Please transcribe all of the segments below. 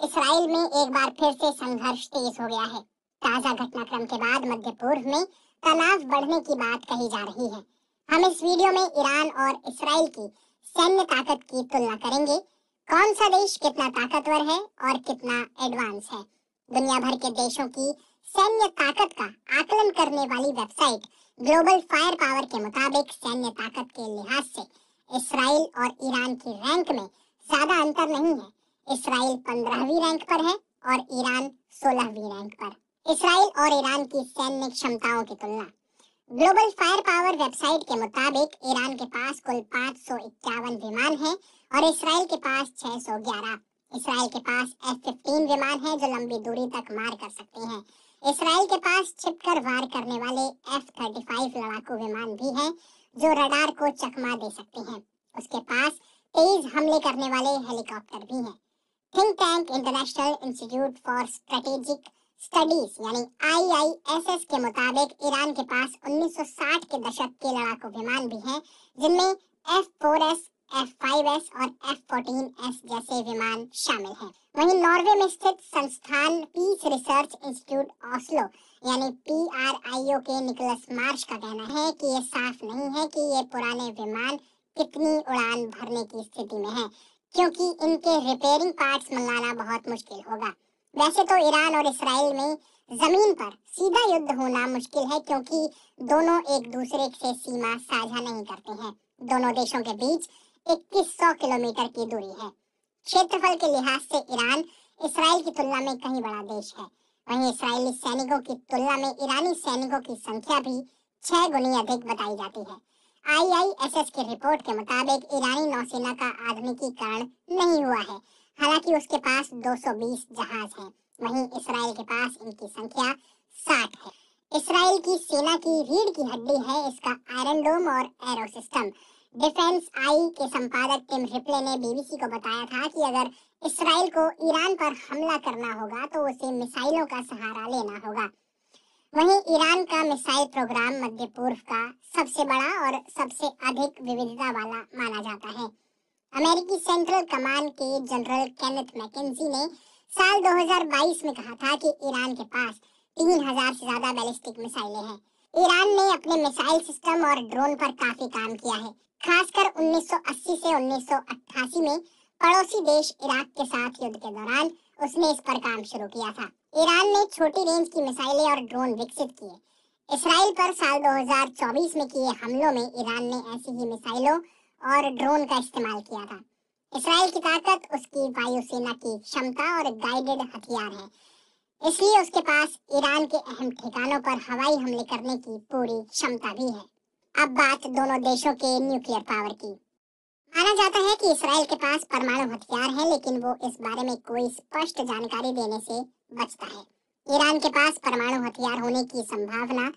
Israel में एक बार फिर से संघर्ष तेज हो गया है। ताजा घटनाक्रम के बाद मध्य पूर्व में तनाव बढ़ने की बात कही जा रही है। हम इस वीडियो में ईरान और इसराइल की सैन्य ताकत की तुलना करेंगे। कौन सा देश कितना ताकतवर है और कितना एडवांस है। दुनिया भर के देशों की सैन्य ताकत का आकलन करने वाली वेबसाइट ग्लोबल फायर पावर के मुताबिक सैन्य ताकत के लिहाज से इसराइल और ईरान की रैंक में ज्यादा अंतर नहीं है। इसराइल 15वीं रैंक पर है और ईरान 16वीं रैंक पर। इसराइल और ईरान की सैन्य क्षमताओं की तुलना। ग्लोबल फायर पावर वेबसाइट के मुताबिक ईरान के पास कुल 551 विमान हैं और इसराइल के पास 611। इसराइल के पास F-15 विमान हैं जो लंबी दूरी तक मार कर सकते हैं। इसराइल के पास छिपकर वार करने वाले F-35 लड़ाकू विमान भी हैं जो रडार को चकमा दे सकते हैं। उसके पास तेज हमले करने वाले हेलीकॉप्टर भी हैं। Think tank international institute for strategic studies यानी IISS के मुताबिक ईरान के पास 1960 के दशक के लड़ाकू विमान भी हैं जिनमें F-4S, F-5S और F-14S जैसे विमान शामिल हैं। वहीं नॉर्वे में स्थित संस्थान पीस रिसर्च इंस्टीट्यूट ऑस्लो यानी PRIO के निकोलस मार्श का कहना है कि ये साफ नहीं है कि ये पुराने विमान कितनी उड़ान भरने की स्थिति में हैं, क्योंकि इनके रिपेयरिंग पार्ट्स मंगाना बहुत मुश्किल होगा। वैसे तो ईरान और इसराइल में जमीन पर सीधा युद्ध होना मुश्किल है क्योंकि दोनों एक दूसरे से सीमा साझा नहीं करते हैं। दोनों देशों के बीच 2100 किलोमीटर की दूरी है। क्षेत्रफल के लिहाज से ईरान इसराइल की तुलना में कहीं बड़ा देश है। वहीं इसराइली सैनिकों की तुलना में ईरानी सैनिकों की संख्या भी 6 गुनी अधिक बताई जाती है। IISS की रिपोर्ट के मुताबिक ईरानी नौसेना का आधुनिकीकरण नहीं हुआ है, हालांकि उसके पास 220 जहाज हैं। वहीं इसराइल के पास इनकी संख्या 60 है। इसराइल की सेना की रीढ़ की हड्डी है इसका आयरन डोम और एरो सिस्टम। डिफेंस आई के संपादक टिम रिप्ले ने BBC को बताया था कि अगर इसराइल को ईरान पर हमला करना होगा तो उसे मिसाइलों का सहारा लेना होगा। वहीं ईरान का मिसाइल प्रोग्राम मध्य पूर्व का सबसे बड़ा और सबसे अधिक विविधता वाला माना जाता है। अमेरिकी सेंट्रल कमांड के जनरल केनेथ मैकेंजी ने साल 2022 में कहा था कि ईरान के पास 3000 से ज्यादा बैलिस्टिक मिसाइलें हैं। ईरान ने अपने मिसाइल सिस्टम और ड्रोन पर काफी काम किया है। खासकर 1980 से 1988 में पड़ोसी देश इराक के साथ युद्ध के दौरान उसने इस पर काम शुरू किया था। ईरान ने छोटी रेंज की मिसाइलें और ड्रोन विकसित किए। इसराइल पर साल 2024 में किए हमलों में ईरान ने ऐसी ही मिसाइलों और ड्रोन का इस्तेमाल किया था। इसराइल की ताकत उसकी वायुसेना की क्षमता और गाइडेड हथियार है, इसलिए उसके पास ईरान के अहम ठिकानों पर हवाई हमले करने की पूरी क्षमता भी है। अब बात दोनों देशों के न्यूक्लियर पावर की। माना जाता है कि इसराइल के पास परमाणु हथियार है, लेकिन वो इस बारे में कोई स्पष्ट जानकारी देने से बचता है। ईरान के पास परमाणु हथियार होने की संभावना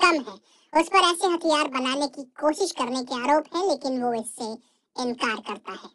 कम है। उस पर ऐसे हथियार बनाने की कोशिश करने के आरोप हैं, लेकिन वो इससे इनकार करता है।